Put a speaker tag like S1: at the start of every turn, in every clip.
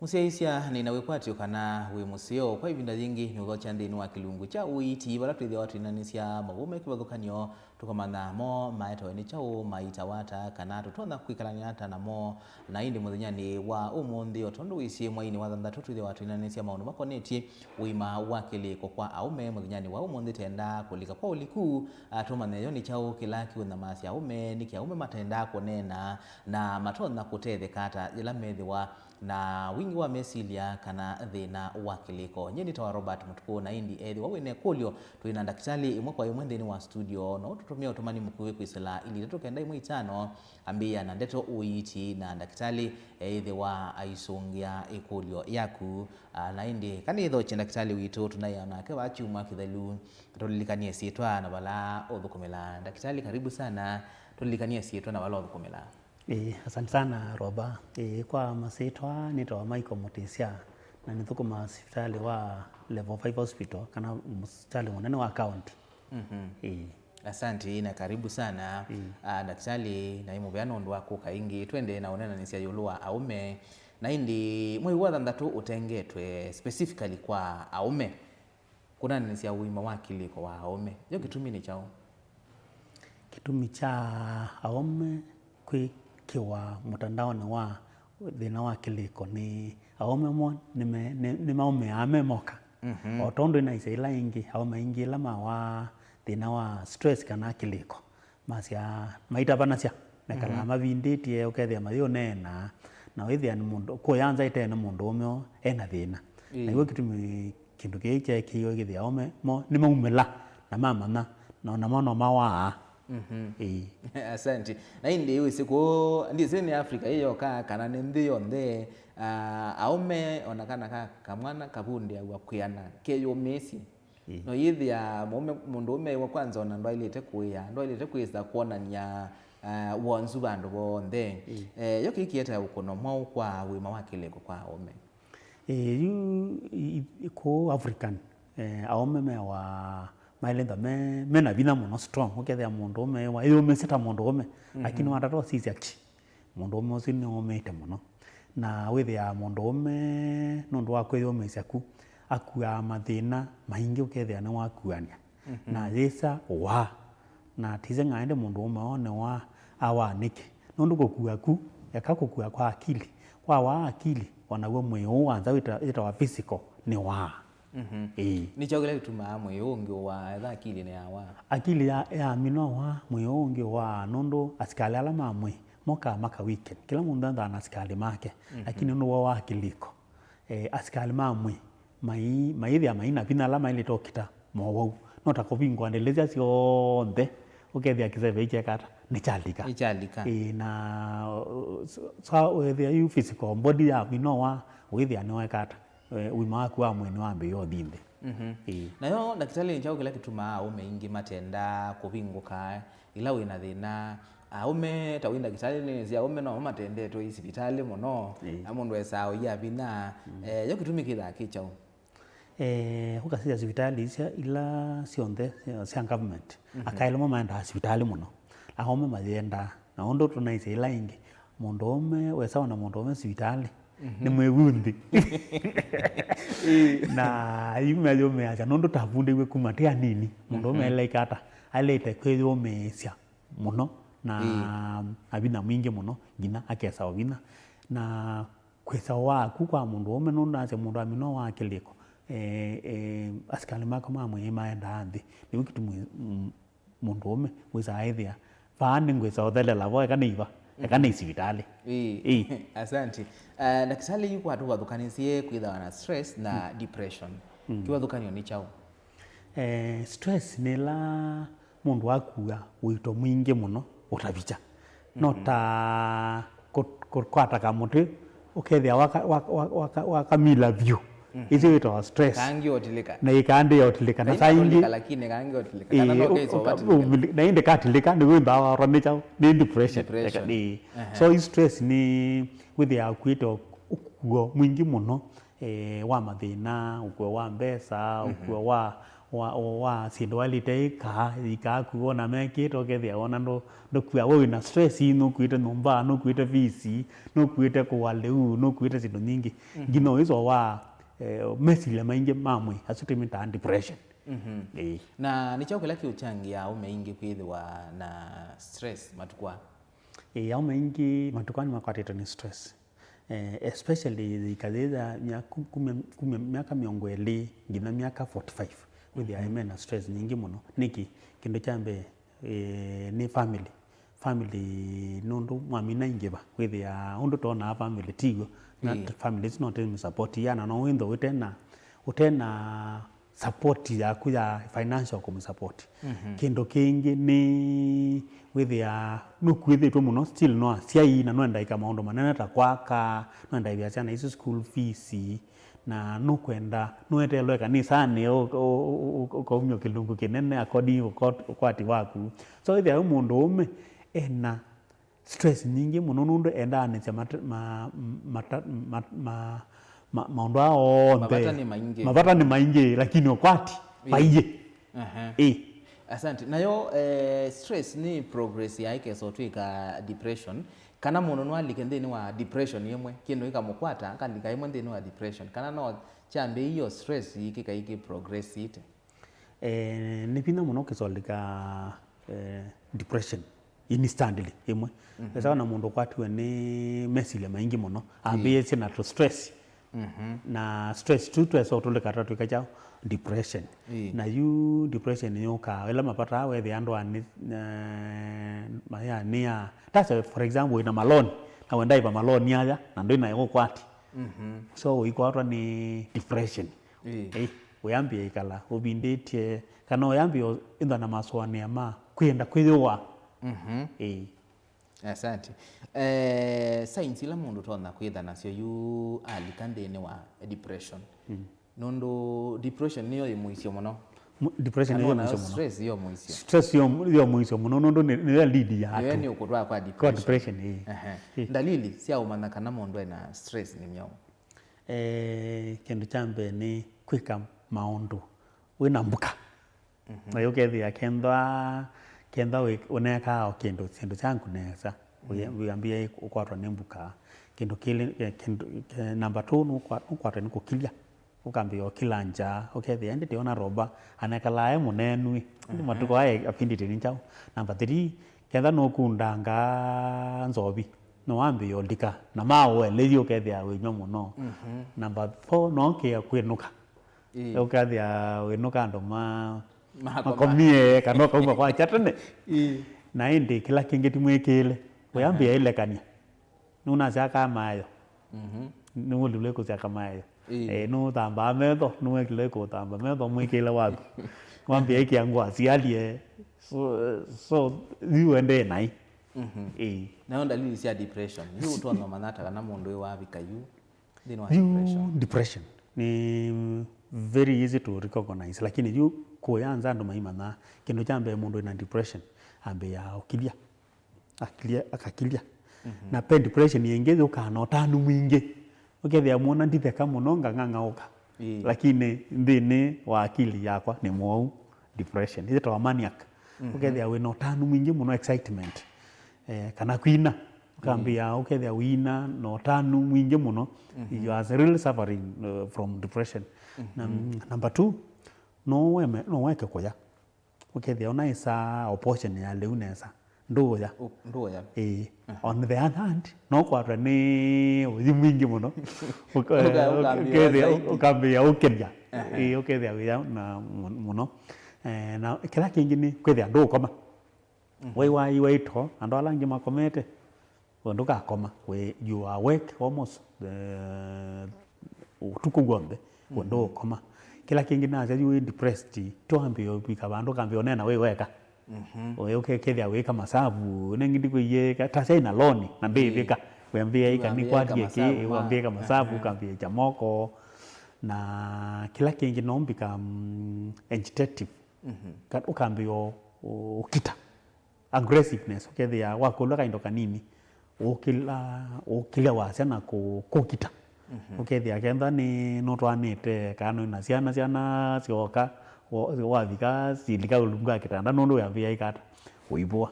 S1: Musiaisia ninawekwatio kana wi musio kwa ivinda jingi nyugocha nthini wa kilungu cha uiti bara twithia watu inanisya magume kivathukanio tukamana mo maeta ni chao maita wata kana tutona kwikalania hata namo na indi muthenyani wa umundi otondu wisi mwaini wa thanthatu twithia watu inanisya maundu makonetie wima wa kiliko kwa aume muthenyani wa umundi tenda kulika kwa uliku atumaneyo ni chao kilaki na masi aume ni kia aume matenda kunena na matona kutetheka hata ila methiwa na wingi wa mesilia kana thina wa kiliko nyeni tawa Robert Mutuku na indi ethi wawene kulio tuina ndakitali imwe kwa imwe ndeni wa studio na ututumia utumani mkuwe kwisila ili tukenda imwe itano ambia na ndeto uiti na ndakitali ethi wa aisungia ikulio yaku na indi kani itho ndakitali witu tunayana ke wachuma kithelu tulilikanie sietwa na bala othukumela ndakitali karibu sana tulilikanie sietwa na bala othukumela.
S2: Asante sana Roba. Kwa masitwa nitwa Michael Mutisia na nithukuma hospitali wa level 5 hospital kana hospitali munene wa county.
S1: Asante na karibu sana. Daktari na imubeano ndo wako kaingi twende na onena nisia yulua aume na indi mwe wa thanthatu utengetwe specifically kwa aume kuna nisia uima wa kiliko wa aume yo kitumi ni chao
S2: kitumi cha aume kiwa mutandaoni wa thina wa kiliko ni aume mo ni maume amemoka otondo ina isaila ingi aume ingi lama wa thina wa stress kana kiliko masia maita banasya nakala mavinditie ukethia mathio nena na withia ni mundu kuyanza itena mundu umyo ena thina na igo kitumi kindu kiche kiyo githia aume mo ni maumela na mama na mono mawa.
S1: Asante na indi usiku ndi zeni Afrika hiyo kana ndi yonde aume onakana kamwana kabundi wa kuyana keyo Messi no yithia mundu ume wa kwanza ona ndo ilete kuisa kuonania wonzu bandu bonde yo kikieta ukono mwa kwa wima wa kileko kwa aume
S2: ko African aume me wa mailenda mena vina muno strong ukethia mundu ume wa iyo meseta mundu ume lakini watato sisi aki mundu ume usini umete muno na withia mundu ume nundu wa kwithia umesiaku akua mathina maingi ukethia na wakuania na yesa wa na tize ngaende mundu ume one wa awanike nundu kukuaku yakakukua kwa akili kwa wa akili wanawe mweyo wanza ita wa physical ni wa
S1: ni chogele tuma mweyo ungi wa tha akili ne awa
S2: akili ya mino wa mweyo ungi wa nondo asikali ala mamwe moka maka weekend kila mundu anda asikali make lakini no wa akiliko asikali mamwe maithia maina bina ala maile tokita mowo nota kobingwa ndelezia cionthe ukethia kiseve ikekata ni chalika na so withia you physical body ya mino wa withia no ekata wima waku wa mwene wambe yo thinde
S1: na yo daktari njao kila kituma aume ingi matenda kubinguka ila wina thina aume tawinda daktari ni cia aume no matende to hospitali muno amundu esao ya bina yo kitumi kitha kichao
S2: ukasiya hospitali cia ila cionthe cia government akailemo maenda hospitali muno aume mathenda na ondo tunaisa ila ingi mundu ume wesao na mundu ume hospitali ni mwegundi na yume acha nondo tavunde we kumatia nini mundu umelekata alete kwethio mesia muno na abina mwingi muno ngina akesa obina na kwesa waku kwa mundu ume nondo acha mundu amino wa kiliko askali mako mamwe maenda anthi ni wikitu mundu ume wesa aithia faani ngwesa othelela boe kaneiva kana isibitali
S1: asante na kisali yuko atu wathukanisie kwitha na stress na depression kiwathukanio ni chao
S2: stress ni la mundu wakua wito mwingi muno utabicha nota kwataka mutu ukethia wakamila view isi wito stress
S1: kangi otilika
S2: na ikandi otilika na saingi
S1: lakini kangi otilika kana no keso
S2: na inde katilika ni wimba wa ronicha ni depression so stress ni with ya kwito ukuo mwingi muno wa mathina ukuo wa mbesa ukuo wa sindu walite ika kuona mekito kethia ona ndo kwa wewe na stress no kuite nomba no kuite visi no kuite kuwaleu no kuite sindu nyingi ngino hizo wa mesile maingi mamwe asutimita depression.
S1: Na ni chakula kiuchangia umeingi kwithwa na stress matukwa
S2: au maingi matukani makwatito ni stress especially ikadeza miaka miongo eli ngina miaka 45 with the amen na stress nyingi muno niki kindu chambe ni family nundu mwamina ingiba with ya undu tona family tigo na family is not in support yana no windo utena support yaku ya financial support. Kindu kingi ni with ya nukwithitwe muno still no ciai na no ndaika maundu manene ta kwaka no ndaibia ciana isu school fees na no kwenda no etelwe kanisa ni ukaumyo kilungu kinene akodi ukwati waku so ithia umundu ume ena stress nyingi muno nundu enda anicha maundu ao mabata ni maingi lakini ukwati paije.
S1: Asante. Nayo stress ni progress ya ikeso twika depression kana muno nwalike ndeni wa depression yemwe kindu ikamukwata kandika yemwe ndeni wa depression kana no chambe hiyo stress iki progress ite
S2: ni pina muno kisolika depression instantly yemwe sasa na mundu kwatwe ni mesile maingi muno ambie sina to stress na stress tu so tulika tatu ikachao depression na you depression yoka wela mapata we ando ani maya nia that's for example ina maloni na wenda iba maloni aya na ndo ina kwati so iko hata ni depression uyambie ikala ubindetie kana uyambie inda na maswani ama kwenda kwithwa
S1: Asante. Science la mundu tona kwitha nacio yu alikandene wa depression nondo depression niyo imuisio muno
S2: depression niyo imuisio muno
S1: stress yo muisio
S2: muno nondo ni lead ya
S1: hatu yani ukutwa kwa depression dalili cia umana kana mundu ena stress ni myao
S2: kindu chambe ni kwika maundu wina mbuka na yokethia kenda we uneka o kindu changu nesa uyambie ukwatwa nembuka kindu kile number 2 ukwatwa nikukilia ukambio kilanja ukethia ndite ona roba anekalae munenwi ndi matuko aye apindite ninchao. Number 3 kenda no kundanga nzobi no wambio ndika na mawe leyo ukethia winyo muno. Number 4 no kia kwinuka ukethia winuka ndo makomie kana kauma kwa chatane na indi kila kingeti mwekele uyambia ile kania nuna zaka mayo nulule ko zaka mayo no tamba medo no ekile ko tamba medo mwekele waku wambia iki yangu asialie so yuende nai
S1: na onda lili cia depression yu tona manata kana mundu wa bikayu
S2: ndino depression ni very easy to recognize lakini yu kuyanza ndo maimana kindu chambe mundu ina depression ambe ya ukilia akakilia na pe depression yengeze ukana utanu mwingi ukethia muona nditheka muno ngang'auka lakini ndini wa akili yakwa ni mwau depression is it a maniac ukethia wina utanu mwingi muno excitement kana kwina ukambia ukethia wina no utanu mwingi muno you are really suffering from depression. Number 2 no weke koya ukethia ona isa opposition ya leunesa ndoya on the other hand no kwatwa ni uzi mwingi muno ukambia ukenya ukethia wia na muno na kila kingi ni kwethia ndo koma wai waito ando alangi makomete ndo ka koma we you are awake almost utukugombe ndo koma kila kingi na yu depressed toambio bika bandu kambio nena we weka ukethia weka masabu nengindi kwiye tasa ina loni na mbivika wembia ikani kwatie ki wembia kama masabu kambia jamoko na kila kingi nombika agitative ukambio ukita aggressiveness ukethia wakula kaindo kanini ukila wasana kukita ukethia kenda ni notwanite kana na ciana cioka wa vika silika ulunga kitanda nondo ya via ikata uibua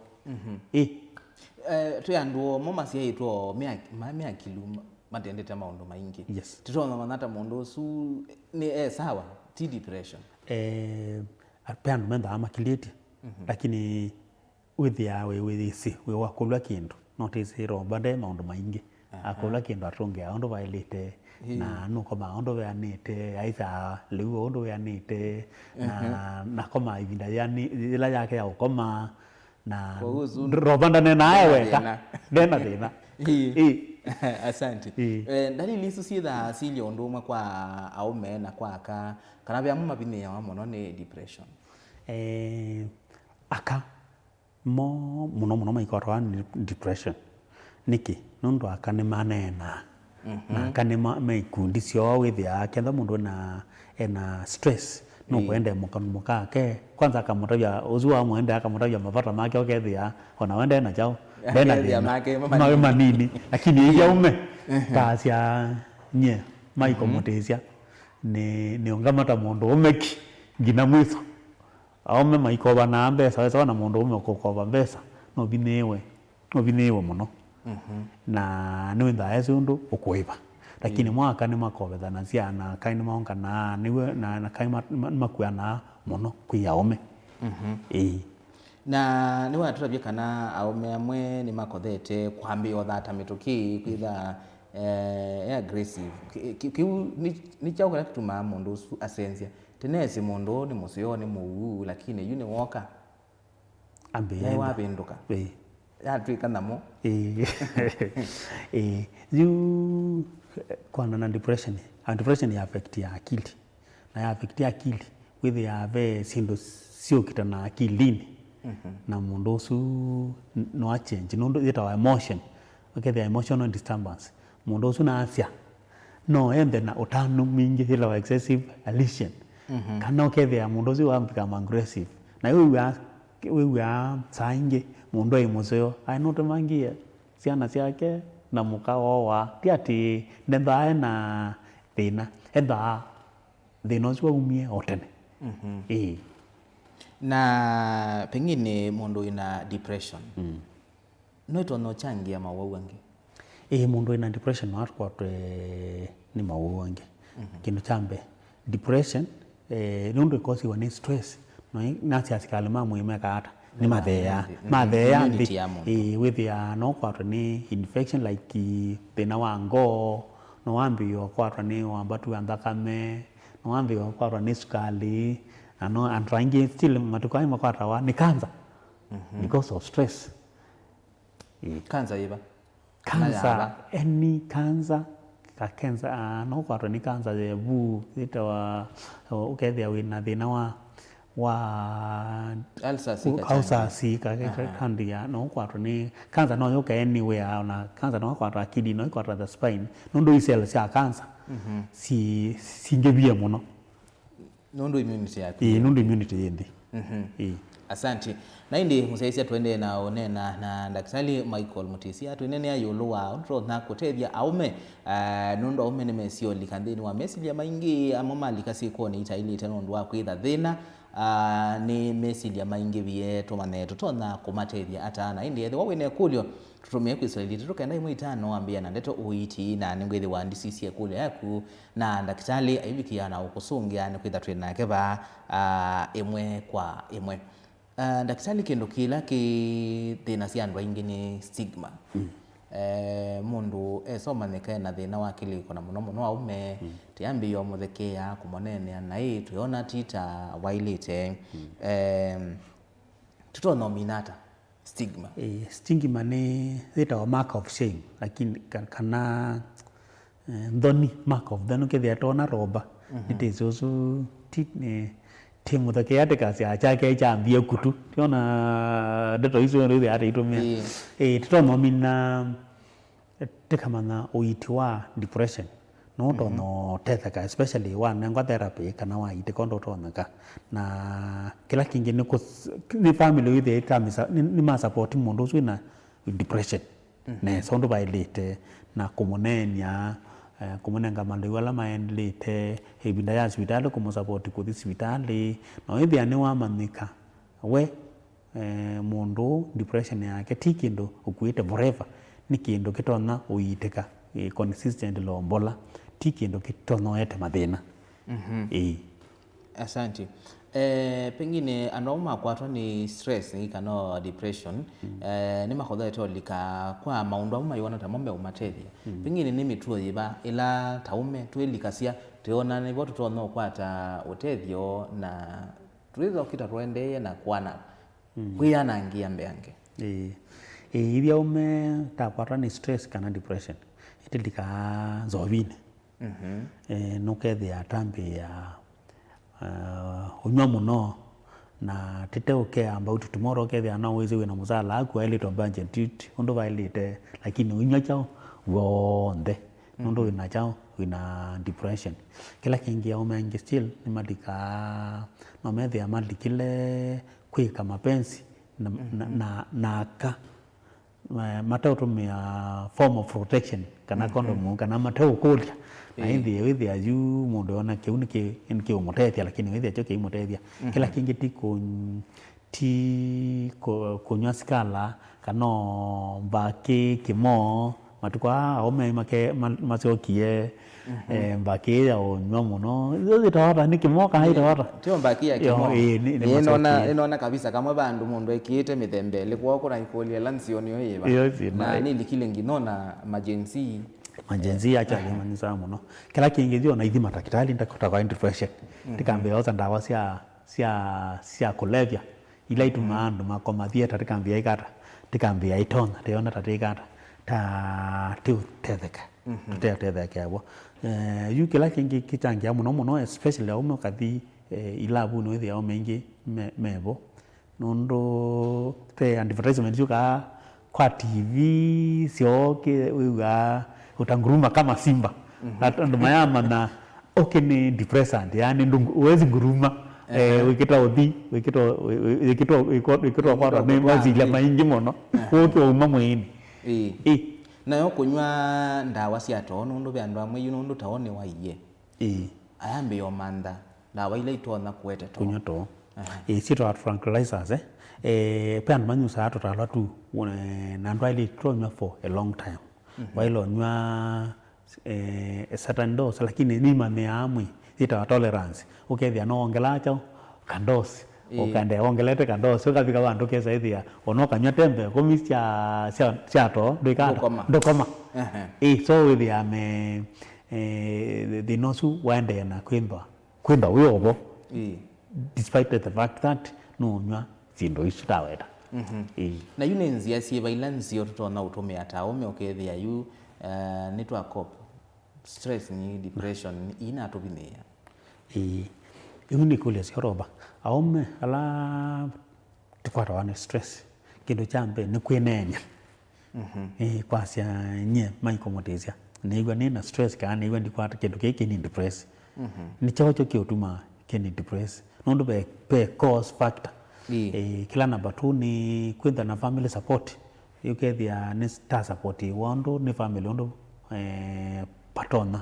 S1: tuyanduo momasia itwo mea kiluma matendete maundu maingi
S2: yes
S1: titona manata mundu su ni sawa ti depression
S2: apeandu menda amakiliti lakini withia withisi we wakulwa kindu notice rombande maundu maingi akulwa kindu atunge aundu vailite na nuko maundu veanite aitha liu undu veanite na koma ivinda yani ila yake ya ukoma na rombanda nena weka dena dena
S1: asante dalili isu ciitha cilia undu umwe kwa aume na kwaka kana vya mumabini ya muno ni depression
S2: aka muno maikorwa ni depression niki nundu aka ni manena na aka ni maikundi cio withia ketha mundu ena stress no kwende mukanuka ke kwanza akamutavya uzua mwende akamutavya mavata make okethia ona wende na chao
S1: ndena make
S2: manini lakini yaume kasia nye maiko mutesia ni ongamata mundu umeki ngina mwiso aume maiko bana mbesa sawa na mundu ume kokoba mbesa no binewe muno na niwe ndaese undu ukuiba lakini mwaka ni makobethana ciana kaini maongana niwe na kaima makuana muno kwiyaume
S1: na niwe aturavye kana aume amwe ni makothete kwambio thata mituki kwitha aggressive kiu ni chao kana kituma mundu su asensia tenesi mundu ni musio ni muu lakini yune woka
S2: ambe
S1: wapinduka yatwika namo
S2: you kwana na depression ya affect ya akili na ya affect ya akili with ya ve sindo sio kitana akilini na mundu su no change no ita emotion okay the emotional disturbance mundu su na afya no ende na utanu mingi ila excessive elation kana okay the mundu su become aggressive na wewe sainge mundu aimuseo ainote mangia ciana ciake na mukao wa tiati ndenda na thina enda thina ucio umie otene
S1: na pengine mundu ina depression no itono changia mawau wangi
S2: mundu ina depression kwa ni mawau wangi kindu chambe depression nundu kosi wa ni stress no nati asikalima muimeka hata ni mathea ndi with ya no kwa ni infection like thina wa ngoo no wambio kwa ni wambatu ya thakame no wambio kwa ni sukali no andrangi still matukai makwata wa ni cancer because of stress
S1: cancer iba
S2: any cancer ka cancer no kwa ni cancer ya bu itawa ukethia wina thina wa alsa sika kandia no kwatro ni cancer no yoka anywhere na cancer no kwatro akidi no kwatro the spine no ndo isel cia cancer singebia muno
S1: no ndo immunity yako
S2: no ndo immunity yendi
S1: asante na indi musaisia twende na onena na daktari Michael Mutisia twene ayolo wa ntro na kutethia aume nondo aume ni mesio likandini wa mesilia maingi amoma likasiko ni itaili teno ndo kwitha thina ni mesilia maingi bie tumane tutona kumatethia atana indi ethe wawene kulio tutumie kwisraeli tutokaenda imwe itano ambia na ndeto uiti na ningwithi wa ndisisie kule yaku na daktari aibikia na ukusungia ni kwitha twina keba imwe kwa imwe daktari kindu kila ki thina cia andu aingi ni stigma mundu somaneka na thina wa kiliko na muno aume tiambio muthekea kumonene na tuiona tita wailite tutonominata
S2: stigma ni thita mark of shame lakini kana ndoni mark of then ukithia tona roba itizosu titne timu the kaya kasi achake chambia kutu tiona ndeto hizo ndio hata itumia tutono mina tekamana uitwa depression no tono tethaka especially one ngwa therapy kana wa ite kondo tonaka na kila kingi ni family with it kamisa ni ma support mundu wina depression ne sondo bailite na kumonenya kumunenga mandu wala maendelete ibinda ya hospitali kumusapoti kuthi hospitali no ithia ni wamanika we mundu depression yake ti kindu ukuite forever ni kindu kitona uitika consistent lombola ti kindu kitonoete mathina.
S1: Asante. Pengine anauma kwatwa ni stress ni kana depression ni makodha tolika kwa maundu amwe yona tamombe umatethia pengine ni mituo yiba ila taume twelikasia teona ni botu tono kwata utethio na tuliza ukita twendeye na kwana kuyana ngia mbeange
S2: ithia ume takwatwa ni stress kana depression itilika zovine nukethia tambi ya unywa muno na tete ukeamba uti tomorrow ukethia na uwezi wina musala aku ile to budget tit undu vailite lakini unywa chao wonde undu wina chao wina depression kila kingi ya umengi still ni madika no methia madikile kwika mapenzi na ka matao tumia form of protection kana condom kana matao kulia na ithia yu mundu ona kiu niki umutethia lakini ithia cho kiimutethia kila kingi ti kunywa skala kana mbaki kimo matukwa ome make macokie mbaki ya unywa muno ithitawata ni kimo kana ithitawata
S1: tio mbaki ya kimo inona kabisa kama bandu mundu ekiite mithembele kwa kuna ikolia lansioni yo yiba na ni likilengi nona majenzi acha limanisa muno kila kingi thio na ithi matakitali ndakota kwa depression tikambe oza ndawa sia kulevya ila ituma andu makoma thieta tikambia ikata tikambia itona tiona tatikata ta tetheka tetheka yabo yu kila kingi kichangia muno especially aume kathi ilabu no thia mengi mebo nondo te advertisement yuka kwa TV sioke uga utanguruma kama simba ndo mayama na ni depressant yani uwezi nguruma wikita uthi wikita kwa ni wazila maingi mono wote uma mwini nayo kunywa ndawa cia tono ndu byandu amwe yuno ndu taone waiye ayambe yo manda ndawa ile itona kwete to
S2: kunywa to sito tranquilizers pan manyusa to tala tu na ndo ile tronya for a long time wailo nywa certain dose lakini ni mane amwe ita tolerance ukethia no ongela chao kandosi ukande ongelete kandosi ukafika bandu kesa ithia onoka nywa tembe komisha chato ndokoma so with ame the nosu wende na kwimba uyobo despite the fact that no nywa sindo isitaweta
S1: na yunenzia sieva ilanzio tutona utumia taume ukethia yu nitwa cop stress ni depression ina tubinia
S2: yuni kule siroba aume ala tukwata wane stress kindu chambe ni kwenenya kwa sia nye maikomotesia nigwa nina stress kana igwa ndikwata kindu kiki ni depress ni chocho kiotuma kini depress nondo be cause factor kila namba 2 ni kwenda na family support ukethia ni star support wondo ni family wondo patona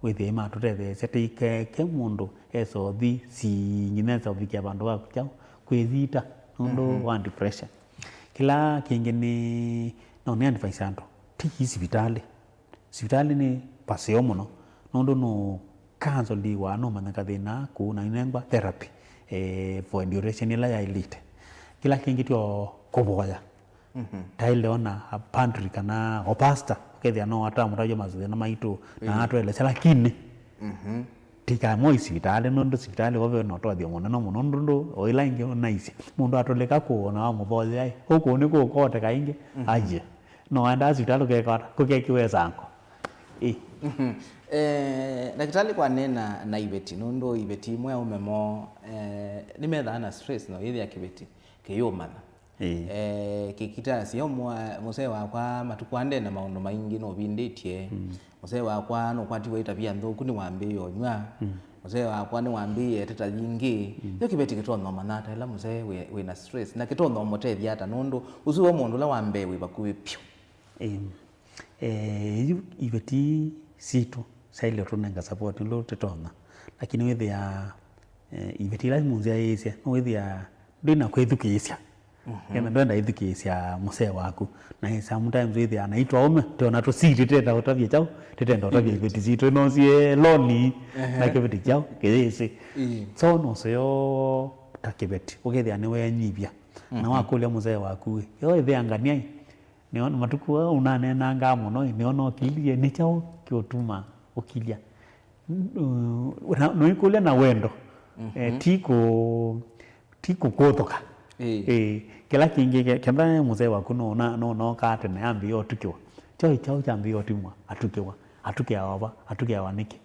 S2: with ema tuthe seti ke mundu eso thi si nyineza ubikia bandu wa kuchao kwithita nondo wa depression kila kingi ni no ni advice ando ti hospitali ni paseo muno nondo no cancel di wa no manaka thina ku na inengwa therapy for duration ila ya elite kila kingi tio kuboya taile ona pantry kana opasta kethia no ata murajo mazuthi na maitu na atwele lakini tika mo hospitali nondo hospitali wove no twathio muno no muno ndo oila ingi naisi mundu atoleka kuona wa mubozi ai huko ni kote kaingi aje no anda hospitali kekora kukekiweza anko
S1: daktari kwa nena na ibeti nondo ibeti mwe umemo nimetha na stress no ithi akibeti kiyumana kikita sio muse wakwa matukwande na maundu maingi no binditie muse wakwa no kwati waita bia nthuku ni wambi yonywa muse wakwa ni wambi teta jingi yo kibeti kitono manata ila muse we na stress na kitono motethia ata nondo usuwa mundu la wambe we bakuwe pyo
S2: ibeti sito saile tunenga support lo tetona lakini with ya ivitila munzia yisia with ya ndina kwethukisya kena ndenda ithukisya musee waku na sometimes with ya naitwa ome tona to see tete utavye chao tete utavye vitizito no sie loni na kiviti chao kesi so no seo takibeti ukethia ni we nyibia na wakulia musee waku yo ithiangania niona matuku unanena ngamo no niona okilie ni chao kiotuma okilia no ikulia na wendo tiko kotoka kila kingi kenda musee waku no kate na ambio tukiwa chao chambio timwa atukiwa niki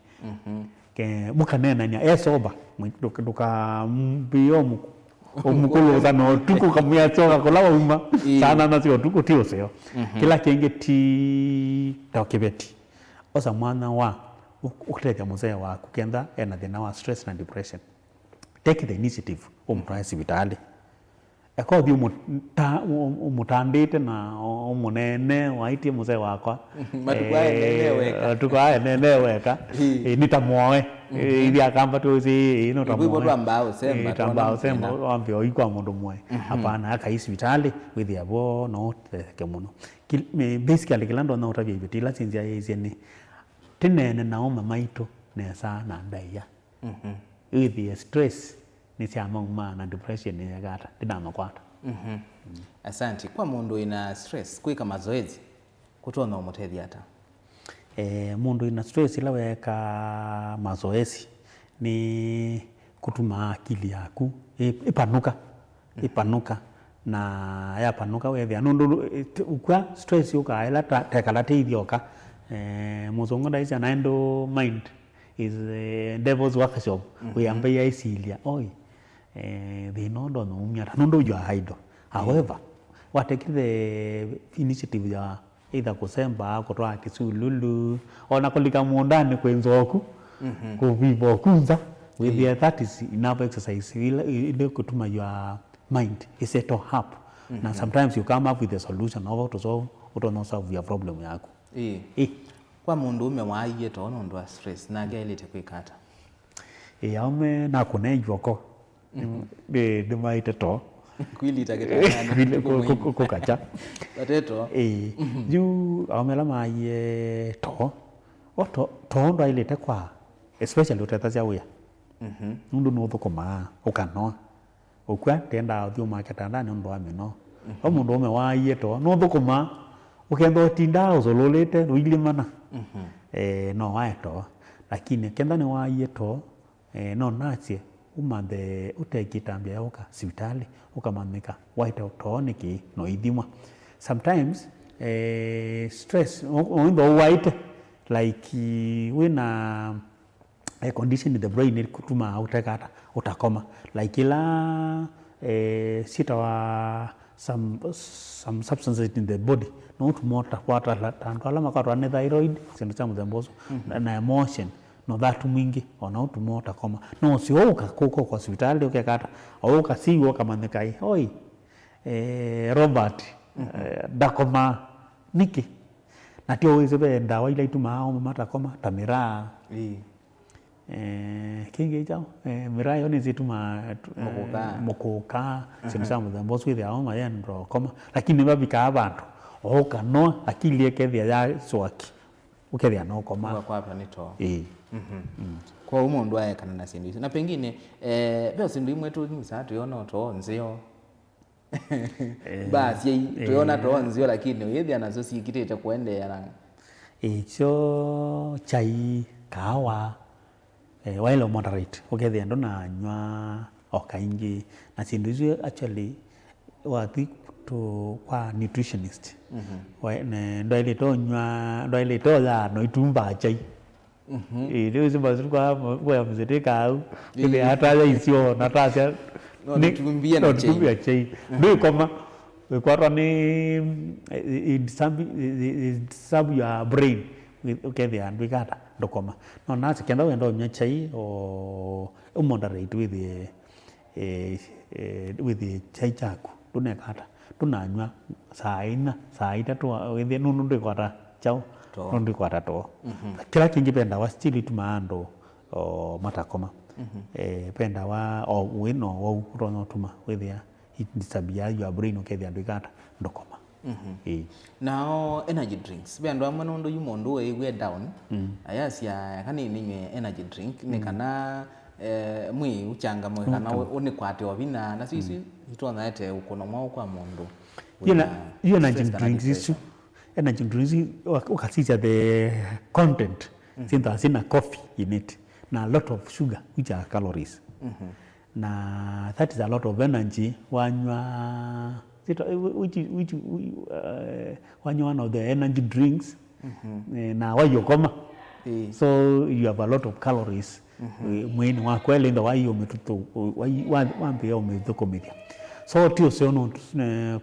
S2: ke mukanena nya esoba duka mbio omukulu zano tuku kamya choka kola uma sana na sio tuku tio seo kila kingi ti takibeti osa mwana wa ukuteka musee waku kenda ena thina wa stress na depression take the initiative umtwasi vitali eko thio umutandite na umunene waitie musee wakwa matukwaya nene weka nitamoe idia kamba tuzi ino tambao semba ambio ikwa mundu mwe hapana akaisi vitali with yabo no kemuno basically kilando na utavye vitila sinzia yezeni tinene naoma maito nesa na ndaya with the stress ni siama na depression ni gata ndama kwata
S1: Asante kwa mundu ina stress kuika mazoezi kutona umutethi hata
S2: mundu ina stress ila weka mazoezi ni kutuma akili yaku ipanuka na yapanuka wethia nundu ukwa stress yuka ila tekalate ithioka muzungu ndaisa naendo mind is devil's workshop we ambaye isilia oi they no umya nondo you are idle however what take the initiative ya either kusemba kutoa kisululu ona kulika muondani kwenzoku kuvivo kunza with the that is enough exercise ile kutuma your mind is set up na sometimes you come up with a solution of how to solve utono solve your problem yako
S1: kwa mundu ume waiye to nondo wa stress na gelete kwikata
S2: ame na kunejwoko de maite to
S1: kwili taketa
S2: kukacha
S1: tateto
S2: you amela maye to ndo ilete kwa especially utataza uya nundu no thukuma ukanoa ukwa tenda thio market ndani ndo ameno mundu ume waiye to no thukuma ukendo tinda uzololete uilimana no waeto lakini kenda ni waiye to no natie umande utekitambia yoka sibitali ukamamika waita utoniki no idimwa sometimes stress ondo white like when a condition in the brain kutuma utekata utakoma like ila sitawa some substances in the body no tumota kwata tandwala makatwa ne thyroid sindu cha mzembozo na emotion no that mwingi ona utumota koma no sioka kuko kwa hospitali ukekata auka siwo kama nekai oi Robert dakoma niki natio wizebe ndawa ile ituma au mata koma tamira kingi chao mira yoni zituma mokoka sinisa mzambozo with au mayan ndo koma lakini babika abantu oka no akili ekethia ya swaki ukethia no koma
S1: kwa hapa nito kwa umundu aye kana na sindu na pengine beo sindu mwetu ni saa tuona to nzio basi tuona to nzio lakini yethi anazo sikitete kuende yana
S2: cho chai kawa while moderate ukethia ndo na nywa okaingi na sindu hizo actually wathi to kwa nutritionist ndo ile to nywa ndo ile to ya no itumba chai ile zimbazu kwa mziteka au ile hata isio natasha
S1: no tumbia na
S2: chai ndio kama kwa ni sub your brain okay the and we got ndokoma no nasi kenda wendo nya chai o moderate with the chai chako tunekata tunanywa saa 4 saa 3 wethe nundu ndikwata chao
S1: kwata
S2: to kila kingi penda wa still ituma ando matakoma penda wa wino wa urono tuma wethia disabia your brain ukethia ndikata ndokoma
S1: now energy drinks bendo amwe ndo yumondo we down ayasia kanini ninywe energy drink ni kana mwi uchanga mwe kana one kwate wabina na sisi itona ete ukono mwa kwa mondo
S2: you energy drinks isu energy drinks ukasija the content since there's in a coffee in it na a lot of sugar which are calories na that is a lot of energy wanywa which one of the energy drinks na wayokoma so you have a lot of calories mwini wako ile ndo wayo metuto wambia umethukomithia so tio seono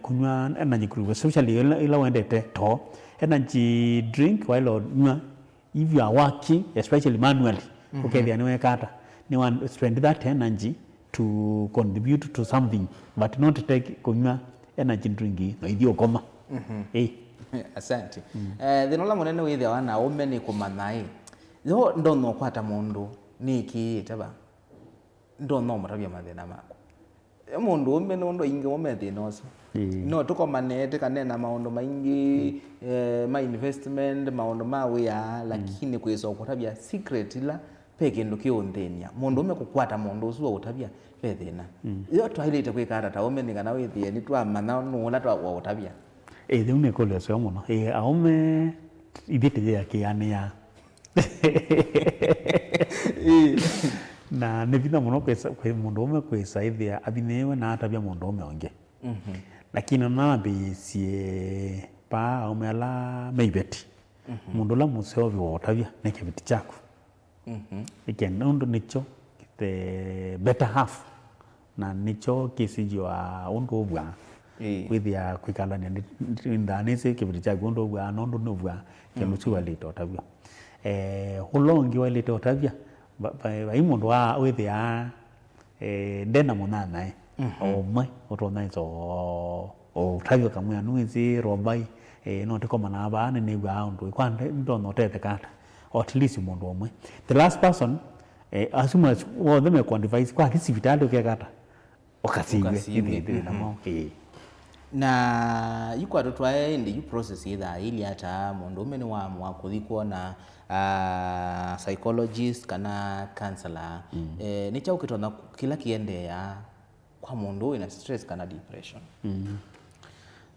S2: kunywa energy drink especially ila wendete to energy drink while nywa if you are working especially manually ukethia ni wekata ni one spend that energy to contribute to something but not take kunywa energy drink no ithio koma
S1: asante thinola munene withia wana ume ni kumanai yo ndono kwata mundu niki taba ndono mutabia mathina mako mundu ume ndo inge umethi noso no tukomanete kanena maundu maingi ma investment maundu ma wia lakini kwiso kutabia secret ila peke ndo kionthenia mundu ume kukwata mundu usu utabia pethina yo twahilite kwikara ta ume ni kana withie ni twa mana nula twa utabia
S2: thiu ni kuleso muno aume ibite ya kiania na nevina muno kwa mundu ume kwisaithia abinewe na atabia mundu ume onge lakini na bisie pa aume ala meibeti mundu la museo biwotabia ne kibiti chako ikenda nicho the better half na nicho kisijwa undu bwa withia kwikalania ndani se kibiti chako undu bwa no ndu bwa kemuchu walito tabia hulongi walito tabia ba mundu wa withia ndena munana omwe utona izo tabia kamwe anuizi robai no tikoma na ba ne bwa undu kwande ndo no tete kata or at least mundu omwe the last person as much well them quantify kwa kisivitali ukekata okasiwe na mo
S1: na yuko atotwae ndi you process either ili hata mundu umene wa kuthikwo na psychologist kana counselor ni cha ukitona kila kiende ya kwa mundu ina stress kana depression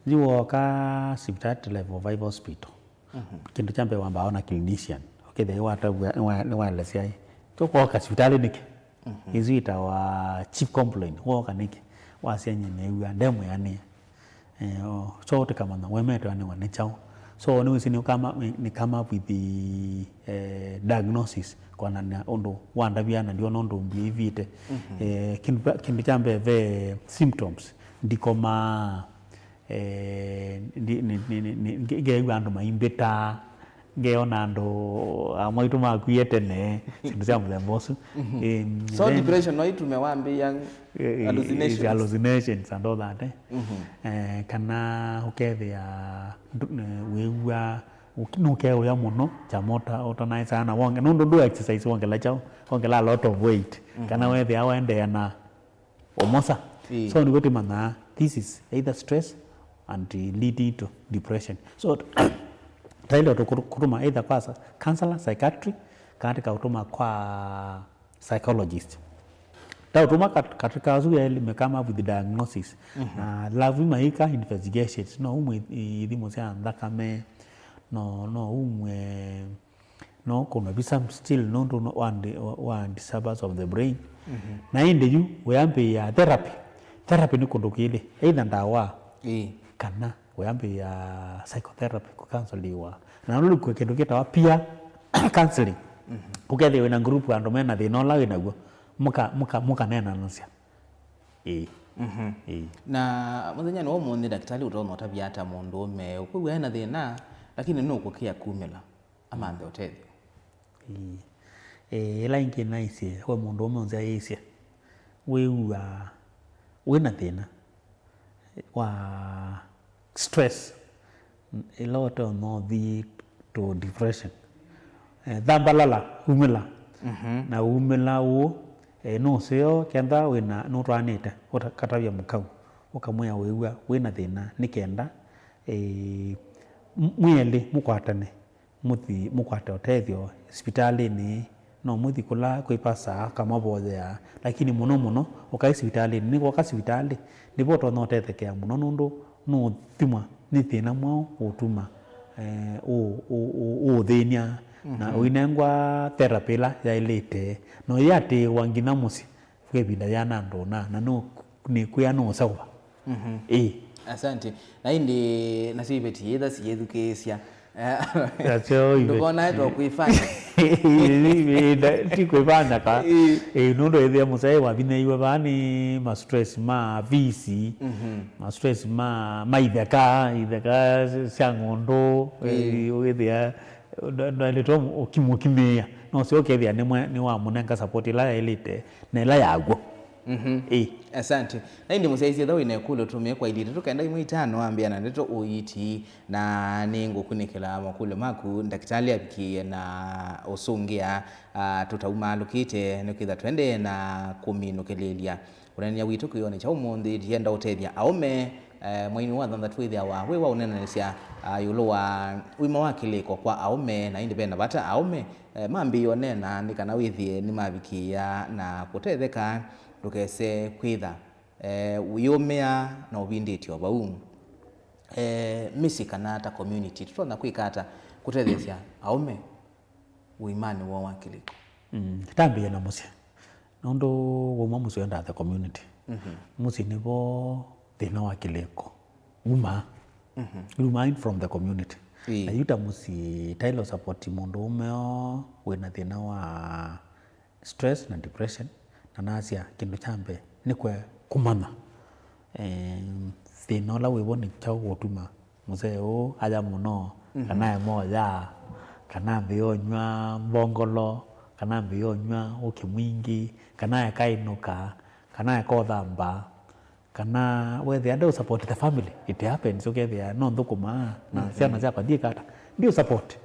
S2: jiwo ka sivitali level 5 hospital kindu chambe wamba ona clinician okay wata ni wireless yai to kwa hospitali niki izuita wa chief complaint wo kaniki wasianye ne ndemo yani so kama na wemeto yani wanechao so ni usini kama ni kama with the diagnosis kwa na ondo wanda biana ndio nondo mbivite kindu chambe ve symptoms ndikoma ni gewandu maimbeta geona ndo amaitu makuiete ne sindu cia muthembosu
S1: so depression no itumewambia
S2: hallucinations and all that kana ukethia wewa ukeo ya muno chamota utanaisa sana wonge ndo do exercise wonge la chao wonge la lot of weight kana wethia wende na omosa so ni gote mana this is either stress and leading to depression so tailo kutuma either kwa counselor psychiatry katika utuma kwa psychologist utuma katika zuya ile kama with the diagnosis na lazima ika investigations no umwe idimo cia ndakame no umwe no kuna bisa still no one disturbance of the brain na inde you weambe ya therapy ni kundukile either ndawa kana weambe ya psychotherapy kukanseliwa na nulu kwekenduketa wa pia counseling ukethiwe na group andu mena thina ola winaguo muka nena nacia
S1: na muthenya no muthi daktari utona utabia hata mundu ume ukugwa hena thina lakini no kukia kumela amambe utethio
S2: ila ingi naisi we mundu ume unzia yisia weua wina thina wa stress ila oto no thi to depression dhambalala umila na umila u no seo kenda wina no twanite katavya mukau ukamwya wewa wina thina nikenda mwele mukwatane muthi mukwate otethio hospitali no muthi kula kwipasa kama bothea lakini muno ukai hospitali ni kwa hospitali ndipo to no tethekea muno nundu no thima ni thina mwao utuma thinia na uinengwa therapy la yailite no yate wangina musi kwebinda yana ndona na no ni kuya no sawa
S1: asante na indi nasibeti yetha si education
S2: That's
S1: ndukona ito kuifanya
S2: ti kuifanya ka nundo ethia musai wa bine iwe bani ma stress ma visi ma stress ma itheka cia ngondo ethia ndaleto ukimia no sio kethia ni wa munenga support ila elite na ila yago
S1: asante na indi musaisi tho ine kulo tumie kwa ilite tukaenda imu itano ambia na ndeto uiti na ningu kunikila makule maku ndakitali apikie na usungia tutauma lukite nikitha twende na kuminukililia unania witu kuyone cha umundi tienda utethia aume mwaini wa thantha twithia wa wewa unenanisya yulo wa wima wa kiliko kwa aume na indi bena bata aume mambi yonena nikana withie ni mabikia na kutetheka ndukese kwitha uyumia na ubinditio bau misi kana ta community tutona kwikata kutethesya aume uimani wa wakiliko
S2: tambia na musi nondo woma musi enda the community musi nibo thina wakiliko uma from the community na yuta musi tailo support mundu umeo wina thina wa stress na depression na nasia kindu chambe nikwe kumana thina la wiboni chao gutuma museo aja muno kana moja kana mbiyonywa mbongolo kana mbiyonywa ukimwingi kana kainuka kana kothamba kana whether ando support the family it happens okay there no ndukuma na ciana cia kwathie kata ndio support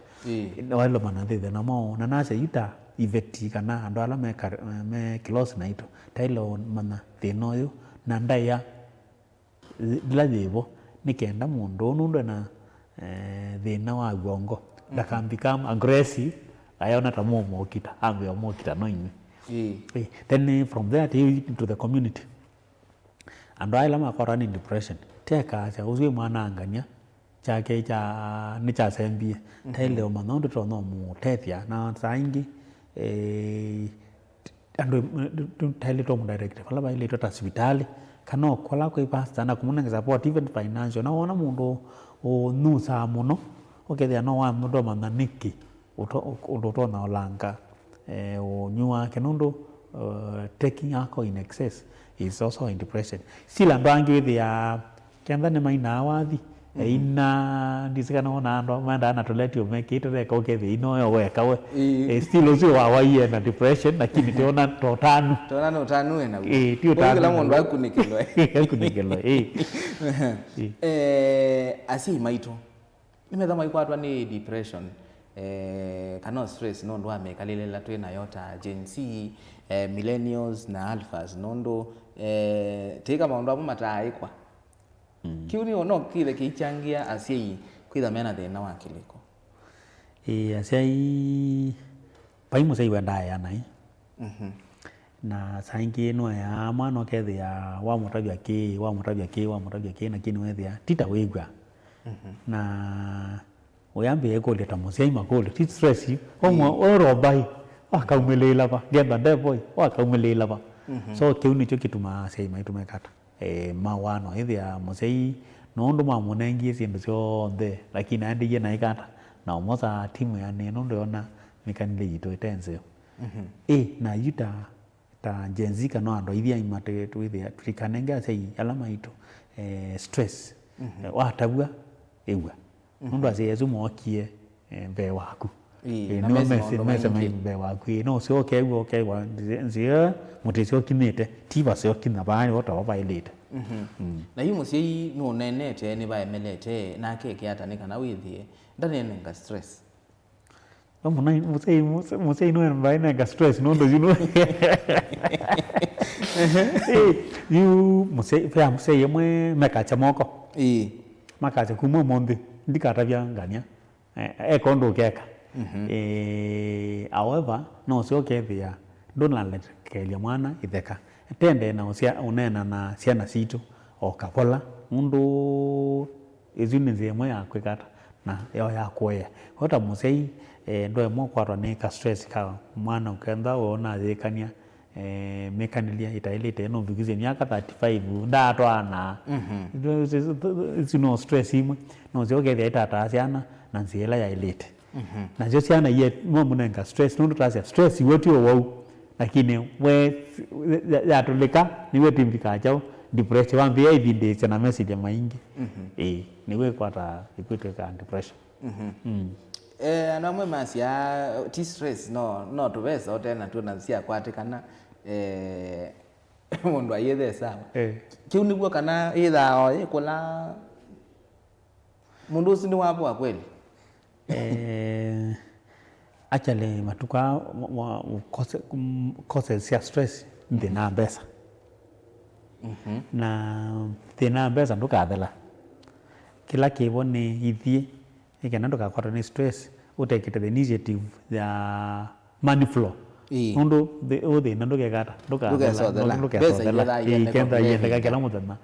S2: wale mana thithe na mo na nacia yuta iveti kana andu ala me close na ito tailo mana thina uyu na ndaya dilajivo nikenda mundu nundu na thina wa gongo become aggressive ayona tamumo kita ambio mo kita no imi then from there to the community andu ala makorani depression teka cha uzwe mwana angania chake cha ni cha sembie tailo manondo to no mu tethia na saingi andu tailo to mu direct fala ba ile to hospitali kana kola ko ipasta na kumunenga support even financial na wona mundu o nusa muno okethia no wa mundu mananiki uto na olanga o nyua kenundu taking alcohol in excess is also in depression sila bangi with ya kenda ne maina wathi ina ndisikana ona ando manda na to let you make it reka okethia ino yo weka we still usio wa na depression lakini tiona totanu
S1: no tanu na
S2: tio tanu
S1: kila mundu akunikilwa
S2: kunikilwa
S1: asi maito nimethama ikwatwa ni depression kana stress no ndo amekalilela twina yota Gen Z millennials na alphas nondo tika maundu apo mataikwa kiuni ono kile kichangia asiei kwitha mena thina wa kiliko
S2: asiai paimu sai wenda yana na saingi no ya mwana kethia wa mutabia ki na kini wethia tita wigwa na oyambe ekoleta musiai makole ti stress omo orobai akaumelela ba genda ndeboy akaumelela ba so kiuni cho kituma sei maitume kata mawano ithia musiai nondo mamunengie sindu ciothe lakini andiye na ikata na omoza timu ya neno ndona mikanile yito itense na yuta ta jenzika no ando ithia imate tu ithia tulikanenga sei alama ito stress watabua ewa nondo aseyezu mokie mbe waku no mese mbe waku no sio okay wa nzia mutesio kinete tiba sio kinabani wota wa violate
S1: na hiyo musiai no nenete ni ba emelete na keke hata nika na withie ndani nenga stress
S2: musei no environment ga stress no ndo you you musei yemwe mekacha moko makacha kumwe monde ndikata bya ngania kondo keka however no sio kethia ndona let kelia mwana itheka tende na usia unena na ciana citu o kapola mundu izuni zemwe ya kwikata na yo ya kuoya hota musei ndo emo kwatwa ni ka stress ka mwana ukenda wona thikania mekanilia itailite no bigize miaka 35 ndatwana no stress imwe no zioge thia itata ciana na nziela ya ilite na jo ciana ye mo munenga stress no tutasia stress wetu wau lakini we yatulika niwe timbika chao depression wambia ibinde sana message maingi niwe kwata ikwete ka depression
S1: na mwe masia ti stress no tubesa otena tunazia kwatikana mundu ayethe sawa kiu niguo kana ithao ikula mundu uci ni wapo kweli
S2: actually matuka causes ya stress ndina mbesa na ndina mbesa ndukathela kila kibo ni ithie ikena ndukakwata ni stress utekite the initiative ya money flow mundu the ndukekata ndukathela ikenda yenda kila muthenya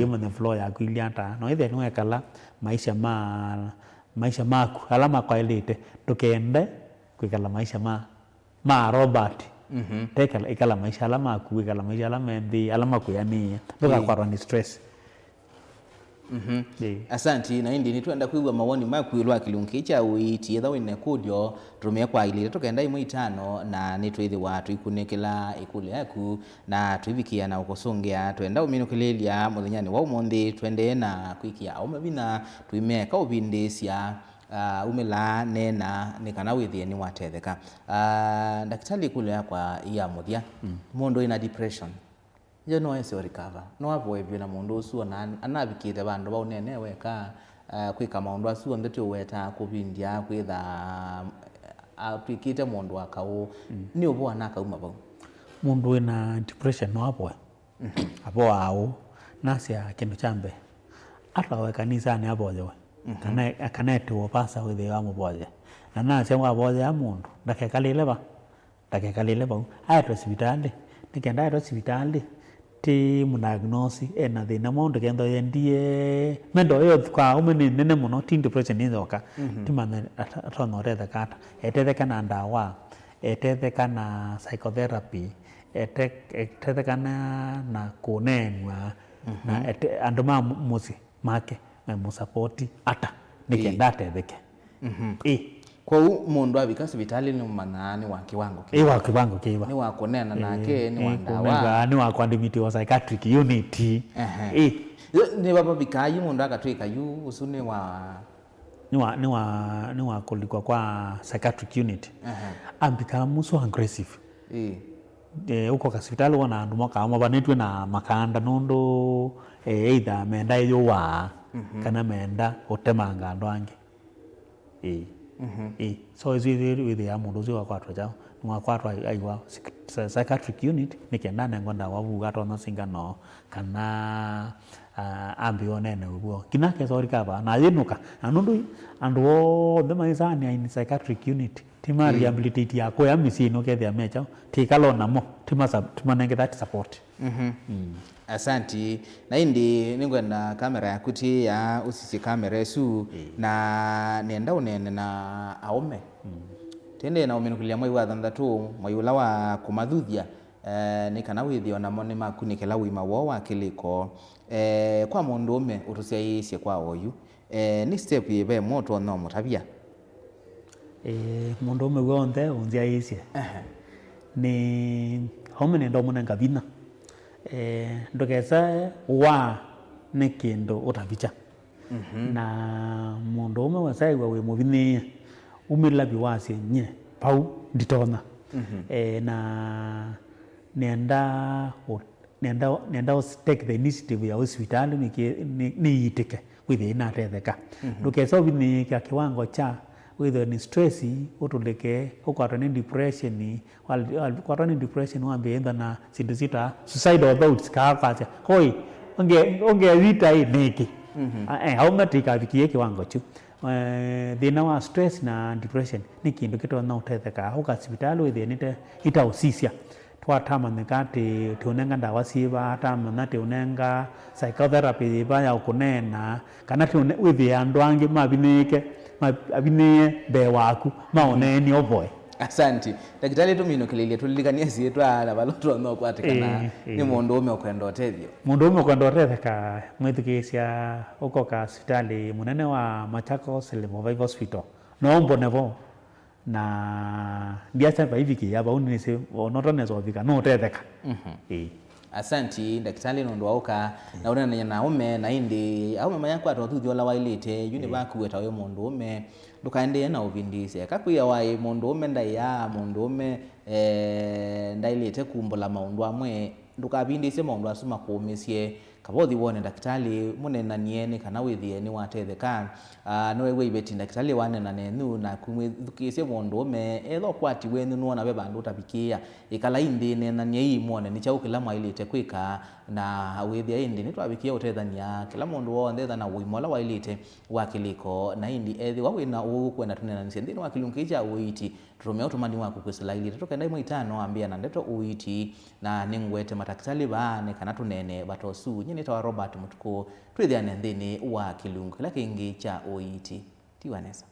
S2: money flow ya kuiliata no ithe no ekala maisha maku alama kwa elite tukende kwikala maisha ma Robert tekala ikala maisha alama ku ikala maisha alama ndi alama ku yani ndukakwatwa ni stress
S1: asanti na indi nitwenda kuigwa mawoni makwilwa kilungi cha uiti etha wine kudio tumia kwa ile tukenda imwe itano na nitwithi watu ikunikila ikule yaku na twivikia na ukosongea twenda uminukilelia muthenyani wa umundi twende na kwikia aume bina twimeka ubindi cia umela nena nikana withie ni watetheka daktari kule yakwa ya muthia mundu ina depression yo no ese recover no avoid na mundu ucio na anabikite bandu ba unene weka kwika maundu acio ndeto weta kubindia kwitha apikite mundu akau ni ubwa na kauma bau
S2: mundu ina depression no avoid apo au nasia kindu chambe atwa kanisa ni avoid kana tu pasa with wa muboje na nasia wa boje ya mundu ndakekalile ba aitwa hospitali nikenda aitwa hospitali ti munagnosi na thina mundu kendo yendie mendo yo kwa umene nene muno ti depression inzoka ti mane atono rethekata etethekana ndawa etethekana psychotherapy etethekana na kunenwa na anduma musi make mu support ata nikenda tetheke
S1: kwa mundu abika hospitali ni manani wa kiwango
S2: wa kiwango kiwa
S1: ni wa kunena nake ni wa ndawa
S2: ni wa kwandimiti wa psychiatric unit
S1: ni baba bikayi mundu akatwika yu usune wa
S2: ni wa kulikwa kwa psychiatric unit ambika muso aggressive uko hospitali wana andu moka mabanetwe na makanda nondo either menda yo wa kana menda utemanga andu ange so with the mundu ucio wakwatwa jao mwakwatwa aigwa psychiatric unit nikenda nengonda wavuga tona singano kana ambio nene uguo kinake sorry kaba na yinuka andu othe maisani in psychiatric unit tima rehabilitate yako ya misino kethia mecha tikalo namo tima nenge that support
S1: asanti na indi ningwenda kamera yaku ti ya usisi kamera esu na nenda unene na aume tende na uminukilia mwai wa thanthatu mwai ula wa kumathuthia ni kana withio namo ni makunikela wima wo wa kiliko kwa mundu ume utuciaicie kwa oyu ni step ibe moto no mutabia
S2: mundu ume wonthe unziaicie ni home ni ndo munenga vina ndokesa wa ni kindu utavicha na mundu ume wasaiwa we muvini umilabi wasi nye pau nditona na nenda take the initiative ya hospitali ni yitike with inatetheka ndokesa ubini kwa kiwango cha whether ni stress utuleke ukwata ni depression kwata ni depression wambienda na sindisita suicidal thoughts kaakacha hoi onge vita niki haumatika vikie kiwango chu thina wa stress na depression ni kindu kitona utetheka uka hospitali withe itausisia twatamanika ati tionenga ndawa siva tamana tionenga psychotherapy baya ukunena kana withe andu angi mabinie be waku maoneni oboe.
S1: Asanti ndagitari tuminukililie tulilikania sietwa na baloto no kwatikana ni mundu ume ukwenda utethio mwithikisia ukoka hospitali munene wa Machakos Revival Hospital no mbonevo na ndiacha baiviki yaba unise onotonezo vika no tetheka. Asanti ndagitari no ndwauka na unene na ume na indi aume mayakwa atothuthio la wailite yuni bakuweta uyo mundu ume ndukaendee na uvindise kakuya wai mundu ume ndaiya mundu ume ndailite kumbula maundu amwe ndukavindise maundu asuma kuumisye kabothi wone ndagitari munenanieni kana withieni watetheka nowe ibeti ndagitari wanena nenu na kumwithukisye mundu ume etho kwati wenu nuona be bandu utabikia ikala indi nenanie imone ni chau kila mwailite kwika na withia indi nitwabikia utethania kila mundu wothe na wimola wailite wa kiliko na indi ethi wawina ukwenda tunenanise ndini wa kilungu cha uiti turume utumani waku kwisila tutoka ndai mwitano ambia na ndeto uiti na ningwete matakitali bane kana tunene batosu nyine tawa Robert Mutuku twithiane ndini wa kilungu kila kingi cha uiti tiwanesa.